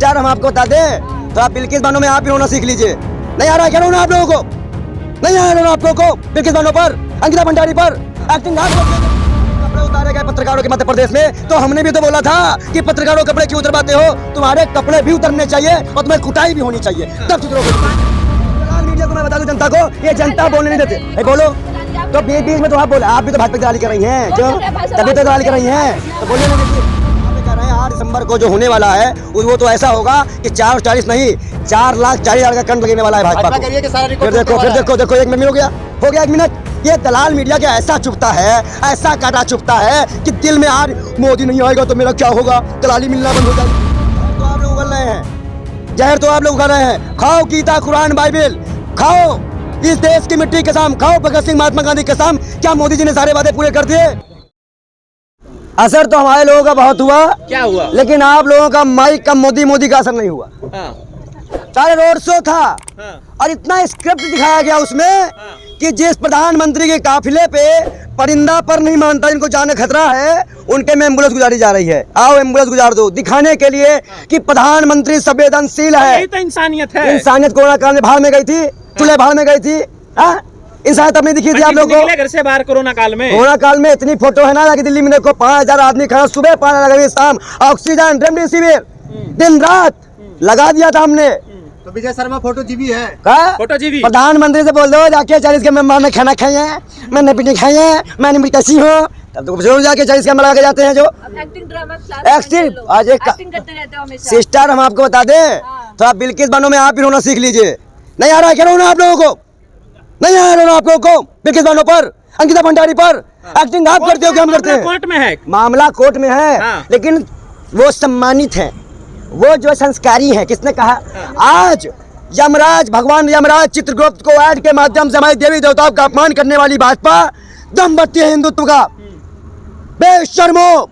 शिष्टाचार हम आपको बता दें तो आप बिल्किस बानो में आप ही रोना सीख लीजिए। नहीं आ रहा है क्या रोना आप लोगों को? नहीं आ रहा रोना आप लोगों को बिल्किस बानो पर, अंकिता भंडारी पर एक्टिंग कपड़े उतारे गए पत्रकारों के मध्य प्रदेश में, तो हमने भी तो बोला था कि पत्रकारों कपड़े क्यों उतरवाते हो? तुम्हारे कपड़े भी उतरने चाहिए और तुम्हें कुटाई भी होनी चाहिए, तब सुधरोगे। मीडिया को मैं बता दूं, जनता को, ये जनता बोलने नहीं देते। बोलो तो बीच बीच में तो आप बोले, आप भी तो भाजपा की दलाली कर रही हैं, क्यों? तभी तो दलाली कर रही हैं, तो बोलने नहीं देती। 8 दिसंबर को जो होने वाला है वो तो ऐसा होगा कि 440 नहीं 4,40,000 का कंड लगने वाला है भाजपा को। फिर देखो 1 मिनट हो गया 1 मिनट। ये दलाल मीडिया के ऐसा चुभता है, ऐसा काटा चुभता है कि दिल में आज मोदी नहीं आएगा तो मेरा क्या होगा, दलाली मिलना बंद हो जाएगी। तो आप लोग उगल रहे हैं जहर, तो आप लोग उगा रहे हैं। खाओ गीता कुरान बाइबिल, खाओ इस देश की मिट्टी के साम, खाओ भगत सिंह महात्मा गांधी के साम। क्या मोदी जी ने सारे वादे पूरे कर दिए? असर तो हमारे लोगों का बहुत हुआ। क्या हुआ? लेकिन आप लोगों का माइक का मोदी का असर नहीं हुआ। सारे रोड शो था और इतना स्क्रिप्ट दिखाया गया उसमें कि जिस प्रधानमंत्री के काफिले पे परिंदा पर नहीं मानता, इनको जाने खतरा है, उनके में एम्बुलेंस गुजारी जा रही है। आओ एम्बुलेंस गुजार दो, दिखाने के लिए कि प्रधानमंत्री संवेदनशील है। यही तो इंसानियत है। इंसानियत कोरोना काल में भाड़ में गई थी, चूल्हे भाड़ में गई थी। इंसान तब नहीं दिखी थी आप लोग को घर से बाहर कोरोना काल में इतनी फोटो है ना कि दिल्ली में देखो 5,000 आदमी खड़ा, सुबह 5,000 शाम, ऑक्सीजन रेमडेसिविर दिन रात लगा दिया था हमने। तो विजय शर्मा फोटो जीवी है, फोटो जीवी। प्रधानमंत्री से बोल दो जाके 40 के मेंबर ने खाना खाए हैं, मैंने पीने खाए हैं, मैंने भी कैसी हूँ, तब तो जरूर जाके 40 के लगा के जाते हैं। जो एक्टिंग आज एक सिस्टर हम आपको बता दें तो आप बिल्किस बानो में आप ही रोना सीख लीजिए। नहीं आ रहा है क्या रोना आप लोगों को? नहीं आ रहा आप लोगों को बिल्किस बानो पर, अंकिता भंडारी पर एक्टिंग आप करते हो कि हम करते हैं? कोर्ट में है, मामला कोर्ट में है। लेकिन वो सम्मानित हैं, वो जो संस्कारी हैं। किसने कहा? आज यमराज, भगवान यमराज चित्रगुप्त को ऐड के माध्यम से हमारे देवी देवताओं का अपमान करने वाली भाजपा दम भरती है हिंदुत्व का। बेशर्मो,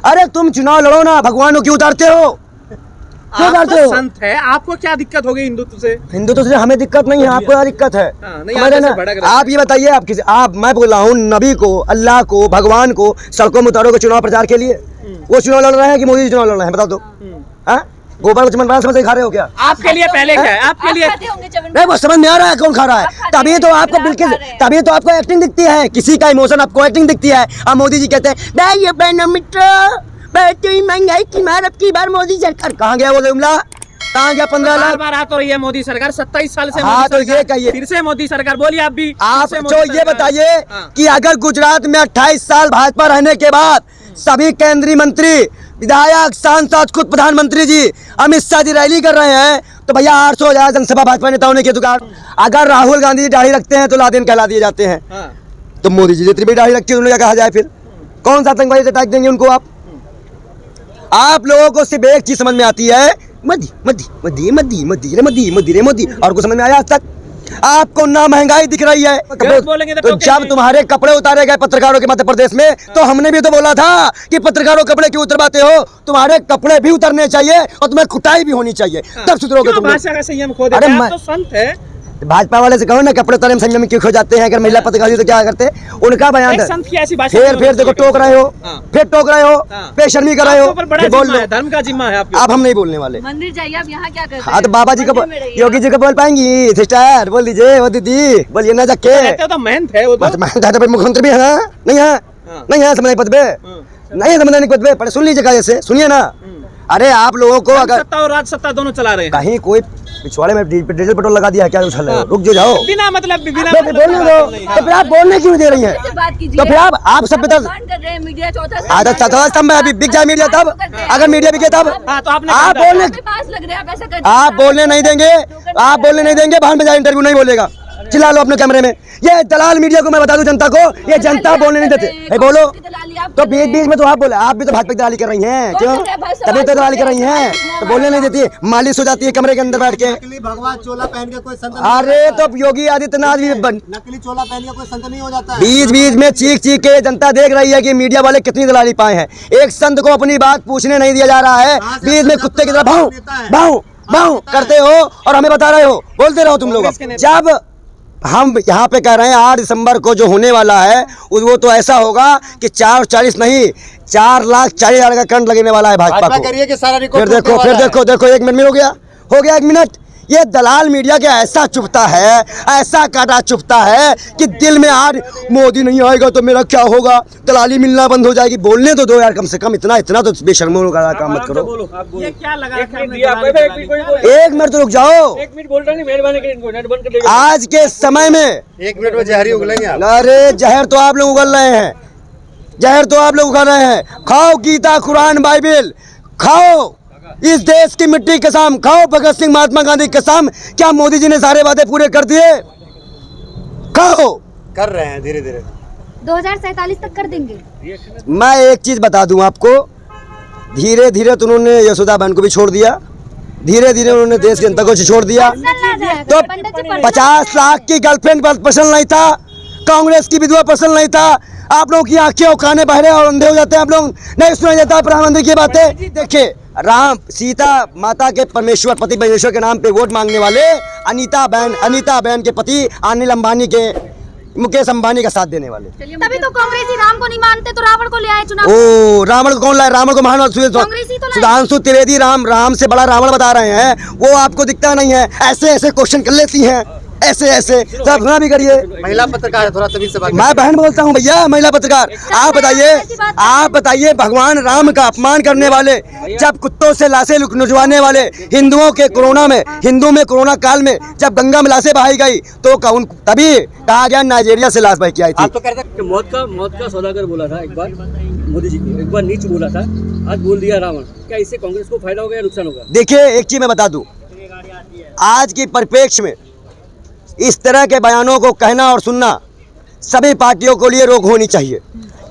अरे तुम चुनाव लड़ो ना, भगवानों क्यों उतारते हो? क्यों करते हो? संत है, आपको क्या दिक्कत हो गई हिंदुत्व से? हिंदुत्व से हमें दिक्कत नहीं है, आपको क्या दिक्कत है? आप ये बताइए, आप मैं बोल रहा हूँ नबी को, अल्लाह को, भगवान को सड़कों में उतारोगे चुनाव प्रचार के लिए? वो चुनाव लड़ रहे हैं कि मोदी जी चुनाव लड़ रहे हैं? बता दो। गोबर को चमन समझ खा रहे हो क्या? आपके लिए पहले क्या है? आपके लिए नहीं, वो समझ में आ रहा है कौन खा रहा है। तभी तो आपको बिल्कुल, तभी तो आपको एक्टिंग दिखती है, किसी का इमोशन आपको एक्टिंग दिखती है। अब मोदी जी कहते हैं महंगाई की मार, अब की बार मोदी सरकार। कहाँ गया वो जुमला? कहाँ गया? 15 लाख बार आ तो रही है मोदी सरकार, 27 साल से। हाँ तो ये कहिए फिर से मोदी सरकार, बोलिए आप भी। आप जो ये बताइए कि अगर गुजरात में 28 साल भाजपा रहने के बाद सभी केंद्रीय मंत्री, विधायक, सांसद, खुद प्रधानमंत्री जी, अमित शाह जी रैली कर रहे हैं, तो भैया 800,000 जनसभा भाजपा नेताओं ने की दुकान। अगर राहुल गांधी जी दाढ़ी रखते हैं तो लादेन कहला दिए जाते हैं, तो मोदी जी जितनी भी दाढ़ी रखती है उन्हें क्या कहा जाए? फिर कौन सा आतंकवादी अटैक देंगे उनको? आप लोगों को सिर्फ एक चीज समझ में आती है, मोदी मोदी मोदी मोदी मोदी रे मोदी मोदी रे मोदी, और कुछ समझ में आया आज तक? आपको ना महंगाई दिख रही है तो जब तुम्हारे कपड़े उतारे गए पत्रकारों के मध्य प्रदेश में, तो हमने भी तो बोला था कि पत्रकारों कपड़े क्यों उतरवाते हो? तुम्हारे कपड़े भी उतरने चाहिए और तुम्हें कुटाई भी होनी चाहिए, तब सुधरोगे तुम। भाषा का संयम खो देते हैं, आप तो संत है। भाजपा वाले से कहो ना कपड़े उतारने में संयम में क्यों खो जाते हैं? अगर महिला पत्रकार तो क्या करते? उनका बयान है। फिर देखो टोक रहे हो, फिर टोक रहे हो, बेशर्मी कर रहे हो, बोल लो। धर्म का जिम्मा है आप हम नहीं बोलने वाले। मंदिर जाइए आप, यहाँ क्या करते हैं? हाँ तो बाबा जी को, योगी जी को बोल पाएंगी? सिस्टर बोल दीजिए, वो दीदी बोलिए ना जाके। तो महंत है वो, महंत है तो मुख्यमंत्री भी है नहीं है? नहीं है समझने पद पे, नहीं समझने पद पे, पहले सुन लीजिए कैसे, सुनिए ना। अरे आप लोगों को अगर सत्ता और राज सत्ता दोनों चला रहे हैं, कहीं कोई पिछवाड़े में डीजल पेट्रोल लगा दिया क्या उछल रहे हो? रुक जाओ, बिना मतलब बोलने दो। तो फिर आप बोलने क्यों दे रही हैं? तो फिर आप सब बता आदत चौथा स्तंभ है, अभी बिक जाए मीडिया तब, अगर मीडिया बिके तब आप बोलने नहीं देंगे, आप बोलने नहीं देंगे, बाहर में जाए इंटरव्यू नहीं बोलेगा, चिल्ला लो अपने कैमरे में। ये दलाल मीडिया को मैं बता दूं जनता को, ये जनता बोलने नहीं देते। बोलो तो बीच बीच में तो आप बोले, आप भी तो भाजपा की दलाली कर रही हैं, क्यों? तभी तो दलाली कर रही हैं, तो बोलने नहीं देती, मालिश हो जाती है कमरे के अंदर बैठ के। भगवान चोला पहन के कोई संत, अरे तो योगी आदित्यनाथ भी नकली चोला पहन के कोई संत नहीं हो जाता। बीच बीच में चीख चीख के जनता देख रही है कि मीडिया वाले कितनी दलाली पाए हैं। एक संत को अपनी बात पूछने नहीं दिया जा रहा है, बीच में कुत्ते की तरह भाऊ भाऊ भाऊ करते हो और हमें बता रहे हो, बोलते रहो तुम लोग। हम यहाँ पे कह रहे हैं 8 दिसंबर को जो होने वाला है वो तो ऐसा होगा कि 440 नहीं 4,40,000 का करंट लगने वाला है भाजपा को। करिए कि सारा रिकॉर्ड फिर देखो 1 मिनट में हो गया 1 मिनट। ये दलाल मीडिया के ऐसा चुभता है, ऐसा काटा चुभता है कि दिल में आज मोदी नहीं आएगा तो मेरा क्या होगा, दलाली मिलना बंद हो जाएगी। बोलने तो दो यार कम से कम, इतना तो बेशर्मों का काम मत करो। ये क्या लगा? एक मिनट तो रुक जाओ। 1 मिनट बोल रहा नहीं, मेहरबानी करके इनको नेट बंद कर देगा। आज के समय में 1 मिनट में जहरी उगलेंगे आप। अरे जहर तो आप लोग उगल रहे हैं, जहर तो आप लोग उगल रहे हैं। खाओ गीता कुरान बाइबिल, खाओ इस देश की मिट्टी की कसम, खाओ भगत सिंह महात्मा गांधी की कसम। क्या मोदी जी ने सारे वादे पूरे कर दिए? खाओ। कर रहे हैं धीरे धीरे, 2047 तक कर देंगे। मैं एक चीज बता दूं आपको, धीरे धीरे तो उन्होंने यशोदा बहन को भी छोड़ दिया, धीरे धीरे उन्होंने देश की जनता को छोड़ दिया। तो 50 लाख की गर्लफ्रेंड पसंद नहीं था, कांग्रेस की विधवा पसंद नहीं था। आप लोगों की आंखें और काने बहरे और अंधे हो जाते हैं, आप लोग नहीं सुना जाता प्रधानमंत्री की बातें। देखिए राम सीता माता के परमेश्वर पति परमेश्वर के नाम पे वोट मांगने वाले अनीता बहन के पति अनिल अंबानी के मुकेश अंबानी का साथ देने वाले। तभी तो कांग्रेसी राम को नहीं मानते तो रावण को ले आए चुनाव। ओ रावण को कौन लाए? रावण को महान कांग्रेसी तो लाए। सुधांशु त्रिवेदी राम से बड़ा रावण बता रहे हैं, वो आपको दिखता नहीं है। ऐसे क्वेश्चन कर लेती हैं, ऐसे तो आप सुना भी करिए। महिला पत्रकार है, थोड़ा तमीज से बात मैं बहन बोलता हूँ भैया, महिला पत्रकार। आप बताइए भगवान राम का अपमान करने वाले, जब कुत्तों से लाशें नुचवाने वाले, हिंदुओं के हिंदू में कोरोना काल में जब गंगा में लाशें बहाई गई तो तभी कहा गया नाइजीरिया से लाश बह के आई थी। आप तो कहते हैं कि मौत का सौदागर बोला था एक बार मोदी जी को, एक बार नीच बोला था, आज बोल दिया रावण। क्या इससे कांग्रेस को फायदा होगा या नुकसान होगा? देखिए एक चीज मैं बता दूं, आज की परिप्रेक्ष्य में इस तरह के बयानों को कहना और सुनना सभी पार्टियों को लिए रोक होनी चाहिए।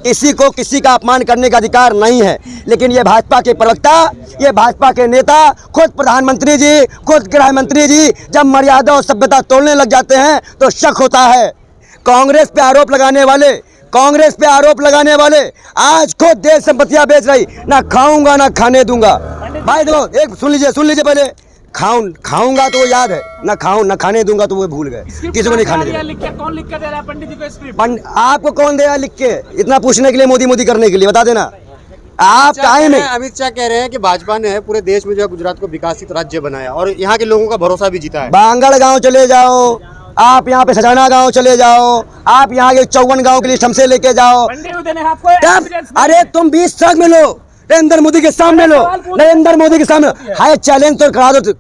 किसी को किसी का अपमान करने का अधिकार नहीं है, लेकिन ये भाजपा के प्रवक्ता, ये भाजपा के नेता, खुद प्रधानमंत्री जी, खुद गृह मंत्री जी जब मर्यादा और सभ्यता तोड़ने लग जाते हैं तो शक होता है। कांग्रेस पे आरोप लगाने वाले आज खुद देश संपत्तियां बेच रही, ना खाऊंगा ना खाने दूंगा। भाई देखो एक सुन लीजिए पहले, खाऊंगा तो वो याद है, ना खाने दूंगा तो वो भूल गए, किसी को नहीं खाने देगा। कौन लिख के दे रहा है पंडित जी को स्क्रिप्ट? आपको कौन दे रहा लिख के? इतना पूछने के लिए मोदी करने के लिए बता देना आप टाइम है। अमित शाह कह रहे हैं कि भाजपा ने पूरे देश में जो है गुजरात को विकसित राज्य बनाया और यहाँ के लोगों का भरोसा भी जीता है। बांगड़ गांव चले जाओ आप, यहाँ पे सजाना गांव चले जाओ आप, यहाँ के 54 गांव के लिस्ट हमसे लेके जाओ। अरे तुम 20 ट्रक में लो, नरेंद्र मोदी के सामने लो, नरेंद्र मोदी के सामने हाय चैलेंज तो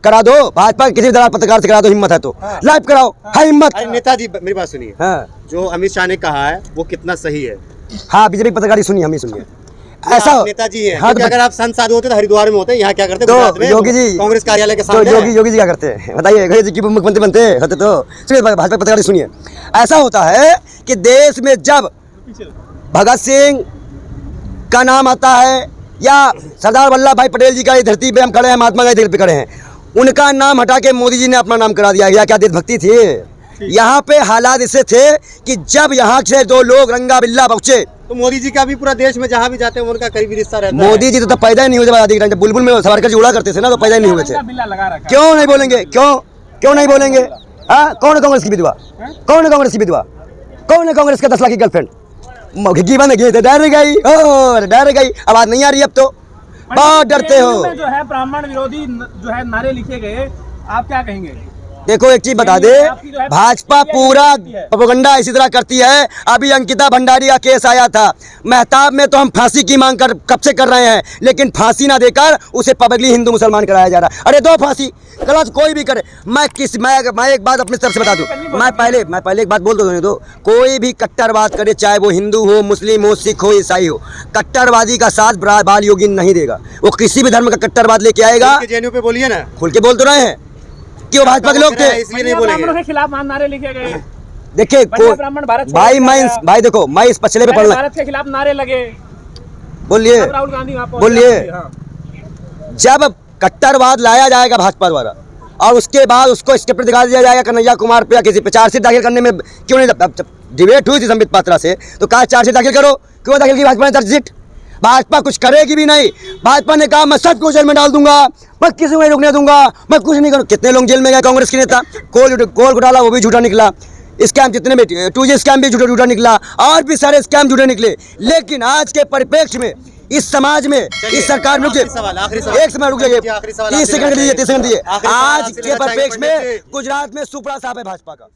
करा दो भाजपा किसी दलाल पत्रकार से करा दो, हिम्मत है तो लाइव कराओ, हाय हिम्मत। नेताजी मेरी बात सुनिए, जो अमित शाह ने कहा है वो कितना सही है? हाँ बीजेपी पत्रकार सुनिए, हम ही सुनिए। ऐसा नेताजी है, हाँ, अगर आप संसद होते तो हरिद्वार में होते, यहाँ क्या करते? तो योगी जी कांग्रेस कार्यालय के सामने योगी जी क्या करते हैं बताइए? योगी जी मुख्यमंत्री बनते होते तो भाजपा पत्रकार सुनिए। ऐसा होता है कि देश में जब भगत सिंह का नाम आता है या सरदार वल्लभ भाई पटेल जी का धरती पे हम खड़े हैं, महात्मा गांधी पे खड़े हैं, उनका नाम हटा के मोदी जी ने अपना नाम करा दिया। या क्या देशभक्ति थी? यहाँ पे हालात ऐसे थे कि जब यहाँ से 2 लोग रंगा बिल्ला पहुंचे तो मोदी जी का भी पूरा देश में जहाँ भी जाते हैं उनका करीबी रिश्ता रहता है। मोदी जी तो पैदा ही नहीं हुए जब बुलबुल में सावरकर जी उड़ा करते थे ना, तो पैदा ही नहीं हुए थे। क्यों नहीं बोलेंगे? क्यों नहीं बोलेंगे? कौन है कांग्रेस की विधवा? कौन है कांग्रेस की विधवा? कौन है कांग्रेस का 10 लाख की गर्लफ्रेंड? डर गई, आवाज नहीं आ रही अब तो, बहुत डरते हो। जो है ब्राह्मण विरोधी जो है नारे लिखे गए, आप क्या कहेंगे? देखो एक चीज बता दे, भाजपा पूरा प्रोपेगेंडा इसी तरह करती है। अभी अंकिता भंडारी का केस आया था, मेहताब में तो हम फांसी की मांग कब से कर रहे हैं, लेकिन फांसी ना देकर उसे पब्लिकली हिंदू मुसलमान कराया जा रहा है। अरे दो फांसी, गलत कोई भी करे। मैं एक बात अपनी तरफ से बता दूं, मैं पहले एक बात बोल दो, कोई भी कट्टरवाद करे, चाहे वो हिंदू हो, मुस्लिम हो, सिख हो, ईसाई हो, कट्टरवादी का साथ बाल योगी नहीं देगा। वो किसी भी धर्म का कट्टरवाद लेके आएगा। जेएनयू पे बोलिए ना, खुल के बोल तो रहे हैं कि वो भाजपा के लोग थे, इसलिए नहीं बोलेंगे। के खिलाफ नारे लिखे गए। देखिए भाई देखो, मैं इस पचले पे पढ़ना, भारत के खिलाफ नारे लगे, बोलिए राहुल गांधी बोलिए। जब कट्टरवाद लाया जाएगा भाजपा द्वारा और उसके बाद उसको स्क्रिप्ट दिखा दिया जाएगा कन्हैया कुमार पे या किसी पे, चार्जशीट दाखिल करने में क्यों नहीं? डिबेट हुई थी संबित पात्रा से, तो कहा चार्जशीट दाखिल करो, क्यों दाखिल की भाजपा ने चार्जशीट? भाजपा कुछ करेगी भी नहीं। भाजपा ने कहा मैं सबको जेल में डाल दूंगा, मैं किसी को नहीं रुकने दूंगा, मैं कुछ नहीं करूँ। कितने लोग जेल में गए कांग्रेस के नेता? कोल घोटाला वो भी झूठा निकला। स्कैम जितने भी 2G स्कैम भी झूठा निकला और भी सारे स्कैम झूठे निकले, लेकिन आज के परिप्रेक्ष्य में इस समाज में इस सरकार में आखिरी सवाल एक समय रुक जाइए, आखिरी सवाल 30 सेकंड दिए, 30 सेकंड दिए। आखिरी सवाल आज आपसे के लेना परिप्रेक्ष्य चाहेंगे में गुजरात में सुपड़ा साहब है भाजपा का।